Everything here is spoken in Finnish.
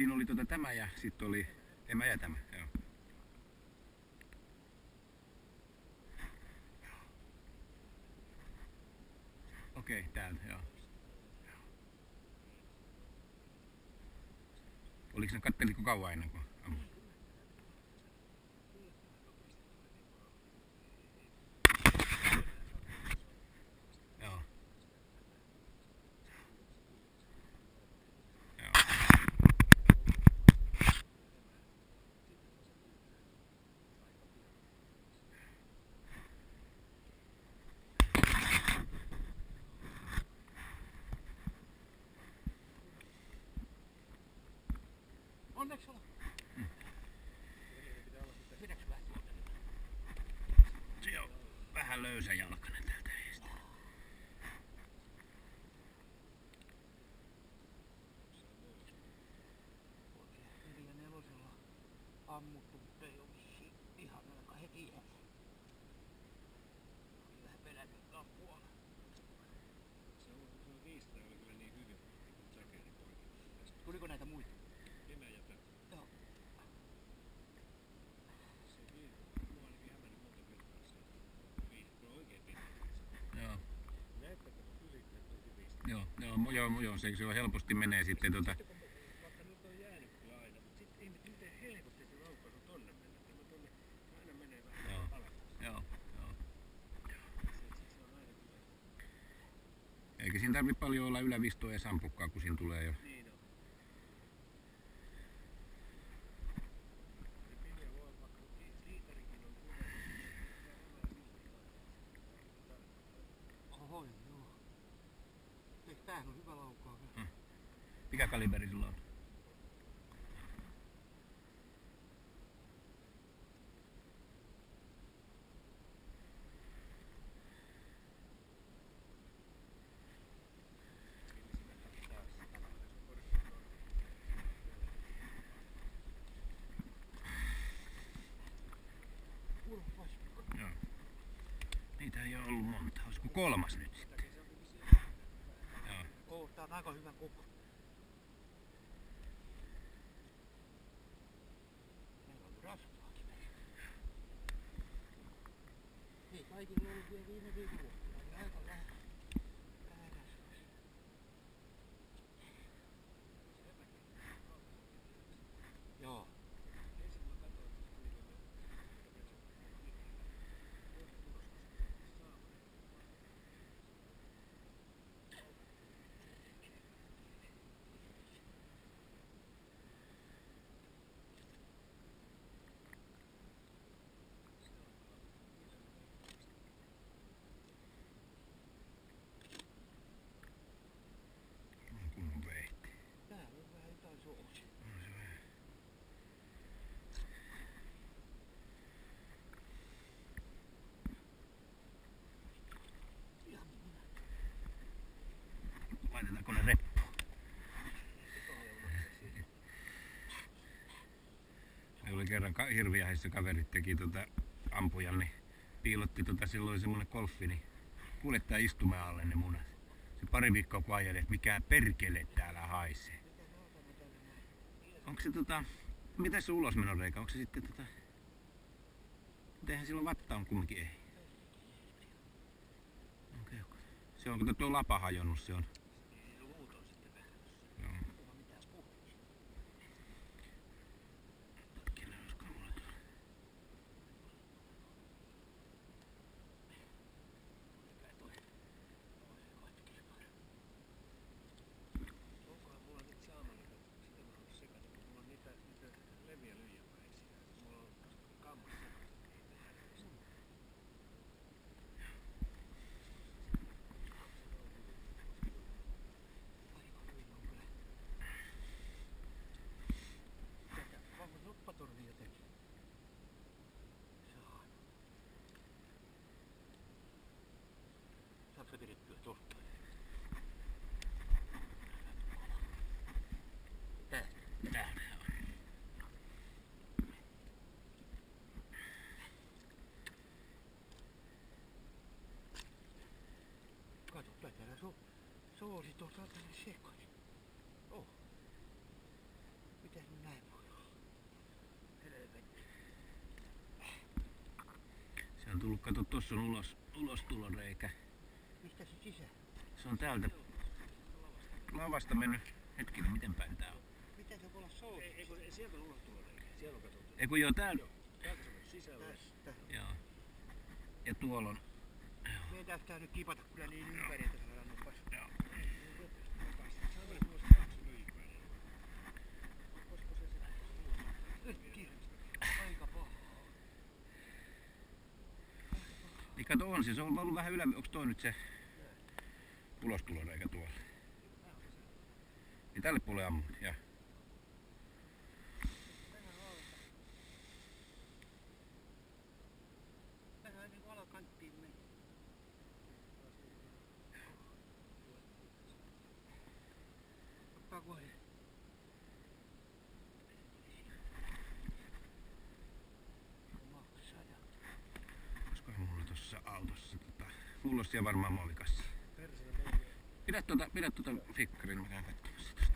siinä oli tämä ja sitten oli emä ja tämä. Joo. Okei, täältä, joo. Oliko ne katteliko kauan ennen kuin ammut? Joo. Joo. Onneksi olla. Pidäks vähän tuolta? Se on vähän löysäjalkainen täältä eestä. 4-4 ammuttu, mutta ei oo vissiin ihan ainakaan heti jäällä. Oli vähän pelännyt ampua. Se on viistoja oli kyllä niin hyvin, kun säkeeni poikki. Tuliko näitä muita? Emä ja tätä. Joo. Se mua ainakin hämännyt monta kertaa se. Viisto on oikein pitkä. Joo. Näyttääkö ylittää tosi viisto? Joo, se on helposti menee sitten Vaikka nyt on jäänyt kyllä aina, mutta sitten ei miten helposti se laukaus on tonne mennä. Tämä tonne aina menee vähän alas. Joo. Se on aina kyllä. Eikä siinä tarvitse paljon olla ylävistoa ja sampukkaa, kun siinä tulee jo. Niin on. Se Pinja voi vaikka liitarikin on Oho, joo. Eikö tämähän on hyvä laukaa vielä? Mikä kaliberi sulla on? Joo. Niitä ei ole ollut monta. Olisiko kolmas nyt sitten? Joo. Tää on aika hyvä koko. Meillä on rasvaakin meillä. Ei kaikilla ollut vielä viime viikolla. Oli aika vähän rasvaa. Joo. Kunnon vehti. Täällä on vähän jotain soosia. Ihan minä. Laitetaanko ne reppuun? Me oli kerran Hirviähissä kaverit teki ampujan, niin piilotti silloin semmonen golfi, niin kuljettaa istumaan alle ne munat. Se pari viikkoa kun ajeli, että mikä perkele täällä haisee. Onko se mitä se ulosmenoreikä? Onko se sitten Mitenhän silloin vatta on kumminkin ei? Okei. Se on kun tuo lapa hajonnut, se on. Luut on sitten vähän. Joo. Onko mitään puhuttu? Hetkinen, olisiko mulla tuolla? Onkohan mulla nyt saamani, sitä mä haluan sekata, kun mulla on niitä leviä lyijäpäisiä. Mulla on kammas sekaisin. Aika hyvin on kyllä. Tätä vauva noppatornia teki. Saada. Saatko se pidettyä tosta? Täällä on. Kato, täällä soosi tuossa tänne sekaisin. Oh. Mitä tullut, kato, tossa on ulostuloreikä. Mistä se sisään? Se on täältä lavasta mennyt. Hetkinen, miten päin tää on? Mitä se voi olla sousi? Ei kun sieltä on ulostuloreikä. Siellä on katsottu. Ei kun joo, täällä. Täältä se on sisällä. Tästä. Joo. Ja tuolla on. Meidän täytyy nyt kipata kyllä niin ympäri, että saadaan nopas. Joo. Aika pahaa. Niin kato, on se on ollut vähän onks toi nyt se ulostuloreikä tuolla? Niin tälle puolelle ammut, joo. Vähän niin kuin alakanttiin meni. Ottaa kohden. Olisikohan mulla tossa autossa mulla on siellä varmaan muovikassi. Pidä tuota fikkaria, niin mä käyn katsomassa tosta.